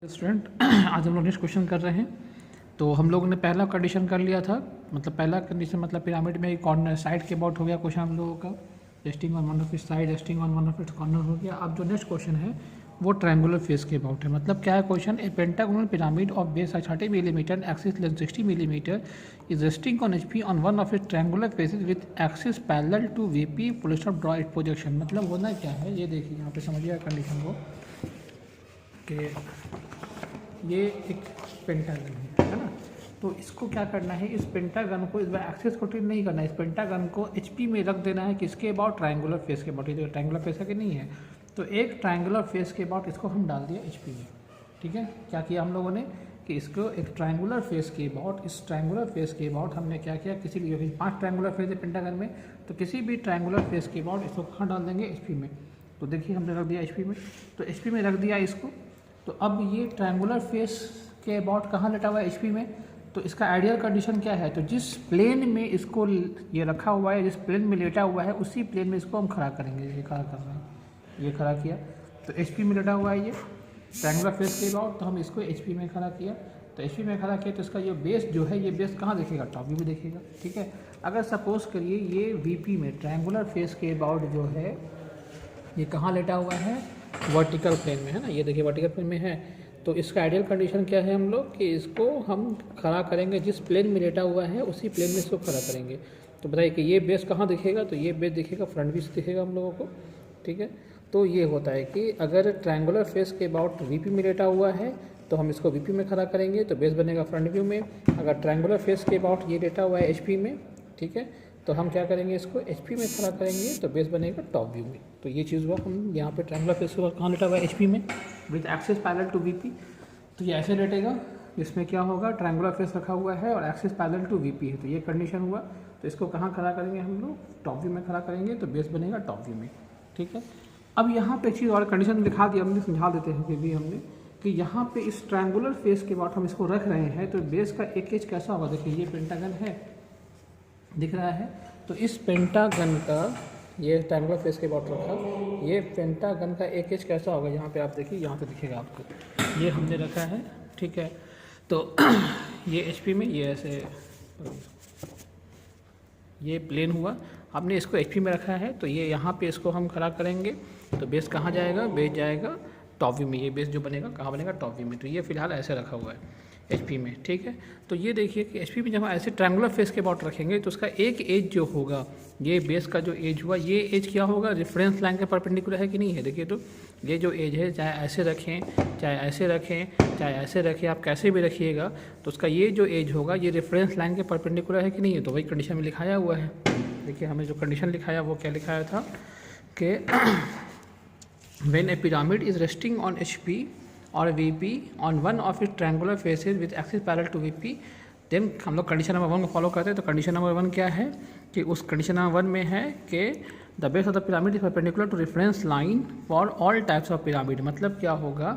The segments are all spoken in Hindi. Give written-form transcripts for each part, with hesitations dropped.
स्टूडेंट आज हम लोग नेक्स्ट क्वेश्चन कर रहे हैं। तो हम लोगों ने पहला कंडीशन कर लिया था, मतलब पहला कंडीशन मतलब पिरामिड में कॉर्नर साइड के अबाउट हो गया क्वेश्चन हम लोगों का, resting on one of it's side, resting on one of it's corner हो गया। अब जो नेक्स्ट क्वेश्चन है वो ट्रायंगुलर फेस के अबाउट है। मतलब क्या है question, a pentagonal pyramid of base 30 millimetre, axis length 60 millimetre is resting on HP on one of its triangular faces with axis parallel to VP full stop draw it projection. मतलब होना क्या है ये देखिए, यहाँ पे समझिएगा कंडीशन को कि ये एक पेंटागन है ना। तो इसको क्या करना है, इस पेंटागन को इस बार एक्सिस को ट्रीट नहीं करना है, इस पेंटागन को HP में रख देना है। किसके अबाउट, ट्रायंगुलर फेस के अबाउट। ये जो ट्रायंगुलर फेस है कि नहीं है, तो एक ट्रायंगुलर फेस के अबाउट इसको हम डाल दिया HP में। ठीक है, क्या किया हम लोगों ने कि इसको एक ट्रायंगुलर फेस के अबाउट, इस ट्रायंगुलर फेस के अबाउट हमने क्या किया, किसी भी 5 ट्रायंगुलर फेस है पेंटागन में, तो किसी भी ट्रायंगुलर फेस के अबाउट इसको कहाँ डाल देंगे, HP में। तो देखिए हमने रख दिया HP में, तो HP में रख दिया इसको। तो अब ये ट्रायंगुलर फेस के अबाउट कहाँ लेटा हुआ है, HP में। तो इसका आइडियल कंडीशन क्या है, तो जिस प्लेन में इसको ये रखा हुआ है, जिस प्लेन में लेटा हुआ है, उसी प्लेन में इसको हम खड़ा करेंगे। ये खड़ा कर रहे हैं, ये खड़ा किया तो HP में लेटा हुआ है ये ट्रायंगुलर फेस के अबाउट, तो हम इसको HP में खड़ा किया। तो HP में खड़ा किया तो इसका ये बेस जो है, ये बेस कहाँ देखेगा, टॉप व्यू में देखेगा। ठीक है, अगर सपोज करिए ये VP में ट्रायंगुलर फेस के अबाउट जो है ये कहाँ लेटा हुआ है, वर्टिकल प्लेन में है ना। ये देखिए वर्टिकल प्लेन में है। तो इसका आइडियल कंडीशन क्या है हम लोग कि इसको हम खड़ा करेंगे, जिस प्लेन में लेटा हुआ है उसी प्लेन में इसको खड़ा करेंगे। तो बताइए कि ये बेस कहाँ दिखेगा, तो ये बेस दिखेगा फ्रंट व्यू से दिखेगा हम लोगों को। ठीक है, तो ये होता है कि अगर ट्रायंगुलर फेस के अबाउट VP में लेटा हुआ है तो हम इसको VP में खड़ा करेंगे तो बेस बनेगा फ्रंट व्यू में। अगर ट्रायंगुलर फेस के अबाउट ये लेटा हुआ है HP में, ठीक है, तो हम क्या करेंगे, इसको HP में खड़ा करेंगे तो बेस बनेगा टॉप व्यू में। तो ये चीज़ हुआ, हम यहाँ पे ट्रायंगुलर फेस के बाद कहाँ लेटा हुआ है, HP में with axis parallel to VP। तो ये ऐसे लेटेगा, इसमें क्या होगा, ट्रायंगुलर फेस रखा हुआ है और एक्सिस पैरेलल टू VP है। तो ये कंडीशन हुआ। तो इसको कहाँ खड़ा करेंगे हम लोग, टॉप व्यू में खड़ा करेंगे तो बेस बनेगा टॉप व्यू में। ठीक है, अब यहाँ पे चीज़ और कंडीशन दिखा दिया हमने, समझा देते हैं फिर भी हमने कि यहाँ पे इस ट्रायंगुलर फेस के बाद हम इसको रख रहे हैं तो बेस का एक एज कैसा होगा। देखिए ये पेंटागन है, दिख रहा है। तो इस पेंटागन का, ये ट्रायंगुलर फेस के अबाउट रखा, ये पेंटागन का एक एज कैसा होगा, यहाँ पे आप देखिए, यहाँ पे दिखेगा आपको, ये हमने रखा है। ठीक है, तो ये HP में, ये ऐसे ये प्लेन हुआ, हमने इसको HP में रखा है। तो ये यहाँ पे इसको हम खड़ा करेंगे तो बेस कहाँ जाएगा, बेस जाएगा टॉप व्यू में। ये बेस जो बनेगा कहाँ बनेगा, टॉप व्यू में। तो ये फिलहाल ऐसे रखा हुआ है HP में। ठीक है, तो ये देखिए कि HP में जब हम ऐसे ट्रायंगुलर फेस के अबाउट रखेंगे तो उसका एक एज जो होगा, ये बेस का जो एज हुआ, ये एज क्या होगा, रेफरेंस लाइन के परपेंडिकुलर है कि नहीं है। देखिए तो ये जो एज है, चाहे ऐसे रखें, चाहे ऐसे रखें, चाहे ऐसे रखें, आप कैसे भी रखिएगा, तो उसका ये जो एज होगा ये रेफरेंस लाइन के परपेंडिकुलर है कि नहीं है। तो वही कंडीशन में लिखाया हुआ है। देखिए हमें जो कंडीशन लिखाया वो क्या लिखाया था कि when a pyramid is resting on HP or VP on one of its triangular faces with axis parallel to VP, then हम लोग कंडीशन नंबर 1 को फॉलो करते हैं। तो कंडीशन नंबर 1 क्या है कि उस कंडीशन नंबर 1 में है कि the base of the pyramid is perpendicular to reference line for all types of pyramid. मतलब क्या होगा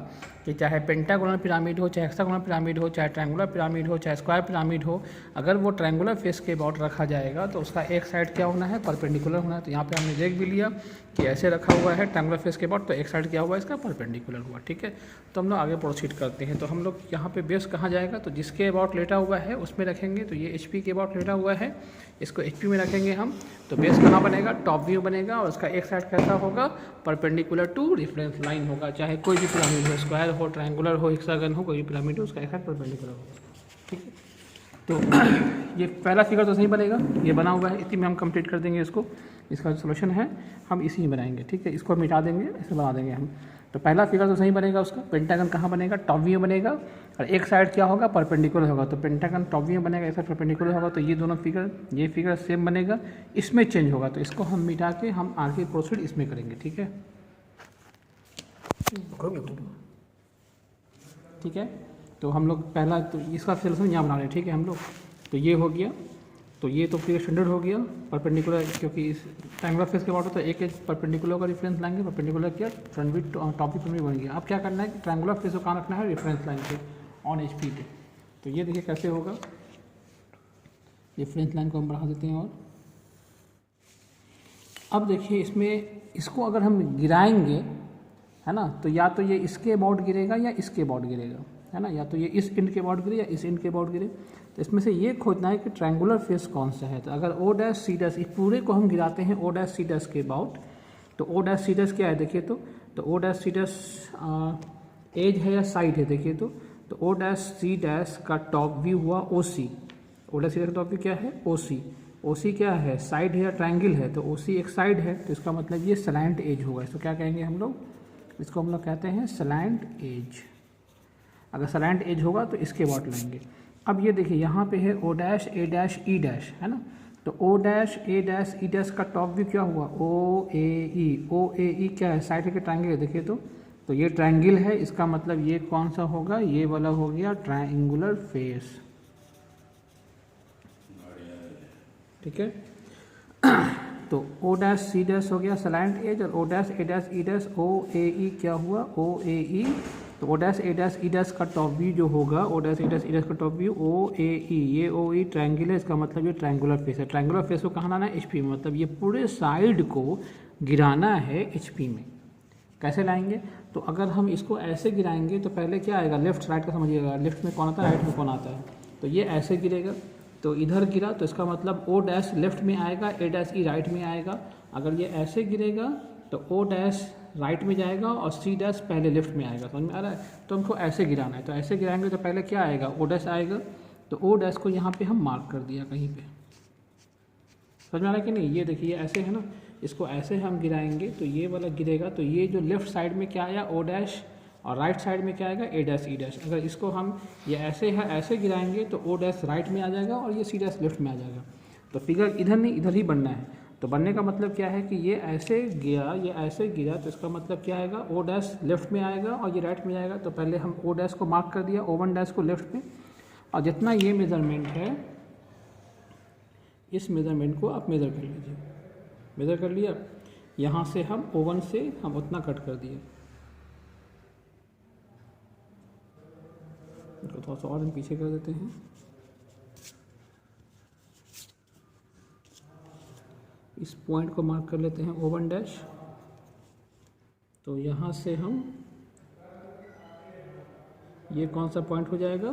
कि चाहे पेंटागोनल पिरामिड हो, चाहे हेक्सागोनल पिरामिड हो, चाहे ट्रायंगुलर पिरामिड हो, चाहे स्क्वायर पिरामिड हो, अगर वो ट्रायंगुलर फेस के अबाउट रखा जाएगा तो उसका एक साइड क्या होना है, परपेंडिकुलर होना है। तो यहाँ पे हमने देख भी लिया कि ऐसे रखा हुआ है ट्रायंगुलर फेस के अबाउट, तो एक साइड क्या हुआ इसका, परपेंडिकुलर हुआ। ठीक है, तो हम लोग आगे प्रोसीड करते हैं। तो हम लोग यहाँ पे बेस कहाँ जाएगा, तो जिसके अबाउट लेटा हुआ है उसमें रखेंगे। तो ये HP के अबाउट लेटा हुआ है, इसको HP में रखेंगे हम, तो बेस कहाँ बनेगा, टॉप व्यू बनेगा। और उसका एक साइड कैसा होगा, परपेंडिकुलर टू रेफरेंस लाइन होगा। चाहे कोई भी पिरामिड हो, स्क्वायर हो, ट्रायंगुलर हो, हेक्सागन हो, कोई भी पिरामिड हो, उसका एक साइड परपेंडिकुलर होगा। ठीक है, तो ये पहला फिगर तो सही बनेगा, ये बना हुआ है, इसी में हम कंप्लीट कर देंगे इसको। इसका जो सोल्यूशन है हम इसी में बनाएंगे। ठीक है, इसको मिटा देंगे, इसे बना देंगे हम। तो पहला फिगर तो सही बनेगा, उसका पेंटागन कहाँ बनेगा, टॉप व्यू बनेगा, और एक साइड क्या होगा, परपेंडिकुलर होगा। तो पेंटागन टॉप व्यू बनेगा, एक साइड परपेंडिकुलर होगा। तो ये दोनों फिगर, ये फिगर सेम बनेगा, इसमें चेंज होगा। तो इसको हम मिटा के हम आगे प्रोसीड इसमें करेंगे। ठीक है, ठीक है, तो हम लोग पहला तो इसका सोल्यूशन यहाँ बना रहे हैं। ठीक है, हम लोग तो ये हो गया, तो ये तो फिर स्टैंडर्ड हो गया परपेंडिकुलर, क्योंकि इस ट्रायंगुलर फेस के अबाउट तो एक एज परपेंडिकुलर का रेफरेंस लाएंगे, परपेंडिकुलर किया, फ्रंट व्यू टॉप व्यू बन गया। अब क्या करना है कि ट्रायंगुलर फेस को कहाँ रखना है, रेफरेंस लाइन पे ऑन HP पे। तो ये देखिए कैसे होगा, रेफरेंस लाइन को हम बढ़ा देते हैं। और अब देखिए इसमें इसको अगर हम गिराएंगे है ना। तो या तो ये इसके अबाउट गिरेगा या इसके अबाउट गिरेगा, है ना, या तो ये इस इंड के अबाउट गिरे या इस इंड के अबाउट गिरे। तो इसमें से ये खोजना है कि ट्रायंगुलर फेस कौन सा है। तो अगर ओ डैश सी डैश, इस पूरे को हम गिराते हैं ओ डैश सी डैश के अबाउट, तो ओ डैश सी डैश क्या है देखिए, तो O dash C dash edge है या साइड है, देखिए तो ओ डैश सी डैश का टॉप व्यू हुआ O C, O dash C dash का टॉप व्यू क्या है ओ सी, ओ सी क्या है साइड है या ट्रायंगल है, तो ओ सी एक साइड है, तो इसका मतलब ये स्लैंट एज होगा। इसको क्या कहेंगे हम लोग, इसको हम लोग कहते हैं स्लैंट एज। अगर स्लैंट एज होगा तो इसके अबाउट लाएंगे। अब ये देखिए यहाँ पे है ओ डैश ए डैश ई डैश, है ना, तो ओ डैश ए डैश ई डैश का टॉप व्यू क्या हुआ ओ ए ई, ओ ए ई क्या है साइड के ट्रायंगल है, देखिए तो ये ट्रायंगल है, इसका मतलब ये कौन सा होगा, ये वाला हो गया ट्रायंगुलर फेस, ठीक है। तो ओ डैश सी डैश हो गया स्लैंट एज, और ओ डैश ए डैश ई डैश ओ ए ई क्या हुआ ओ ए ई, तो ओ डैश ए डैश ई डैश का टॉप व्यू जो होगा ओ डैश ए डैश ई डैश का टॉप व्यू ओ ए ई, ये ओ ई ट्रायंगल है, इसका मतलब ये ट्रायंगुलर फेस है। ट्रायंगुलर फेस को कहाँ लाना है एच पी में, मतलब ये पूरे साइड को गिराना है एच पी में। कैसे लाएंगे, तो अगर हम इसको ऐसे गिराएंगे तो पहले क्या आएगा, लेफ्ट राइट का समझिएगा, लेफ्ट में कौन आता है राइट में कौन आता है, तो ये ऐसे गिरेगा, तो इधर गिरा तो इसका मतलब ओ डैश लेफ्ट में आएगा ए डैश ई राइट में आएगा। अगर ये ऐसे गिरेगा तो ओ डैश राइट में जाएगा और सी डैश पहले लेफ्ट में आएगा, समझ में आ रहा है। तो हमको ऐसे गिराना है, तो ऐसे गिराएंगे तो पहले क्या आएगा ओ डैश आएगा, तो ओ डैश को यहाँ पे हम मार्क कर दिया कहीं पे, समझ में आ रहा है कि नहीं। ये देखिए ऐसे है ना, इसको ऐसे हम गिराएंगे तो ये वाला गिरेगा, तो ये जो लेफ्ट साइड में क्या आया ओ डैश, और राइट साइड में क्या आएगा ए डैश ई डैश। अगर इसको हम ये ऐसे है ऐसे गिराएंगे तो ओ डैश राइट में आ जाएगा और ये सी डैश लेफ्ट में आ जाएगा। तो फिगर इधर नहीं इधर ही बनना है। तो बनने का मतलब क्या है कि ये ऐसे गया ये ऐसे गिरा, तो इसका मतलब क्या आएगा ओ डैश लेफ्ट में आएगा और ये राइट में आएगा। तो पहले हम ओ डैश को मार्क कर दिया, ओ वन डैश को लेफ्ट में, और जितना ये मेजरमेंट है इस मेजरमेंट को आप मेज़र कर लीजिए। मेज़र कर लिया, यहाँ से हम ओ वन से हम उतना कट कर दिए, इसको थोड़ा सा और हम पीछे कर देते हैं। इस पॉइंट को मार्क कर लेते हैं ओ वन डैश, तो यहाँ से हम ये कौन सा पॉइंट हो जाएगा,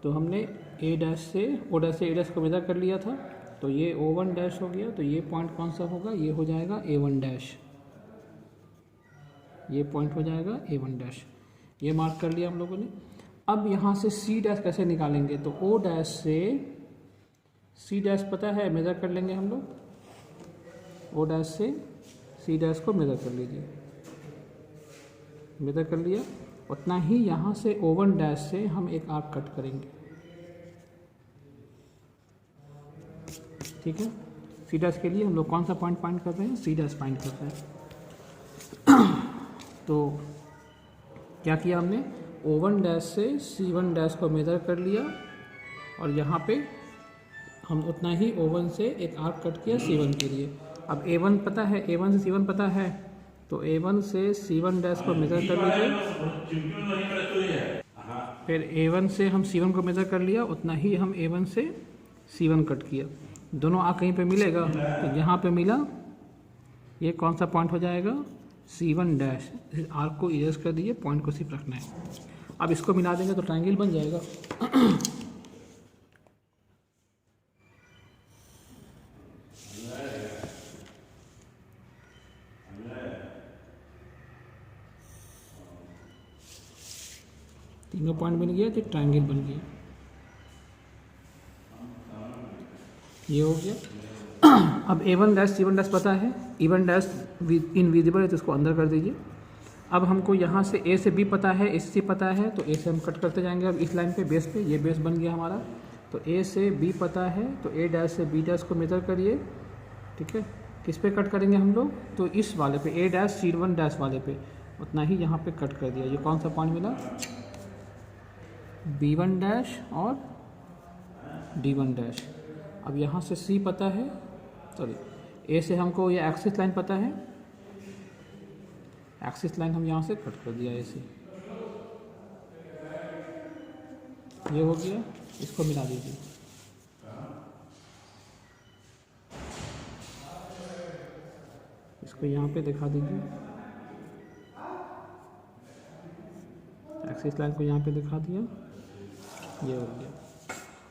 तो हमने ए डैश से ओ डैश से ए डैश को मेज़र कर लिया था, तो ये ओ वन डैश हो गया। तो ये पॉइंट कौन सा होगा, ये हो जाएगा ए वन डैश, ये पॉइंट हो जाएगा ए वन डैश, ये मार्क कर लिया हम लोगों ने। अब यहाँ से सी डैश कैसे निकालेंगे, तो ओ डैश से सी डैश पता है मेज़र कर लेंगे हम लोग, ओ डैश से सी डैश को मेज़र कर लीजिए, मेज़र कर लिया। उतना ही यहाँ से ओ वन डैश से हम एक आर्क कट करेंगे, ठीक है। सी डैश के लिए हम लोग कौन सा पॉइंट फाइंड कर रहे हैं, सी डैश फाइंड कर रहे हैं। तो क्या किया हमने, ओ वन डैश से सी वन डैश को मेज़र कर लिया, और यहाँ पे हम उतना ही ओ वन से एक आर्क कट किया सी वन के लिए। अब ए वन पता है, ए वन से सी वन पता है, तो ए वन से सी वन डैश को मेज़र कर लीजिए, फिर ए वन से हम सी वन को मेज़र कर लिया, उतना ही हम ए वन से सी वन कट किया। दोनों आर्क कहीं पे मिलेगा, तो यहाँ पे मिला, ये कौन सा पॉइंट हो जाएगा सी वन डैश। इस आर्क को इरेज कर दीजिए, पॉइंट को सिर्फ रखना है। अब इसको मिला देंगे तो ट्रायंगल बन जाएगा। तीनों पॉइंट बन गया तो ट्रायंगल बन गया, ये हो गया। अब ए one dash C one dash पता है, ई वन डैश इनविजिबल है तो इसको अंदर कर दीजिए। अब हमको यहाँ से ए से बी पता है, ए से सी पता है, तो ए से हम कट करते जाएंगे। अब इस लाइन पे बेस पे, ये बेस बन गया हमारा, तो ए से बी पता है, तो ए डैश से बी डैश को मेज़र करिए, ठीक है। किस पे कट करेंगे हम लोग, तो इस वाले पे ए डैश सी वन डैश वाले पे, उतना ही यहाँ पे कट कर दिया। ये कौन सा पॉइंट मिला, बी वन डैश और डी वन डैश। अब यहाँ से सी पता है, सॉरी ए से हमको ये एक्सिस लाइन पता है, एक्सिस लाइन हम यहाँ से कट कर दिया ऐसे, ये हो गया। इसको मिला दीजिए, इसको यहाँ पे दिखा दीजिए, एक्सिस लाइन को यहाँ पे दिखा दिया, ये हो गया।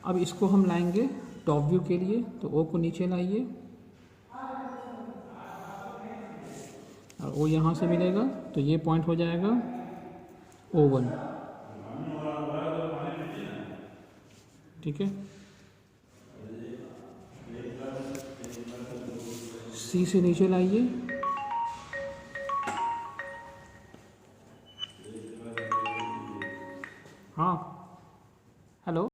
अब इसको हम लाएंगे टॉप व्यू के लिए, तो ओ को नीचे लाइए और ओ यहाँ से मिलेगा, तो ये पॉइंट हो जाएगा O1, ठीक है। सी से नीचे लाइए, हाँ हेलो।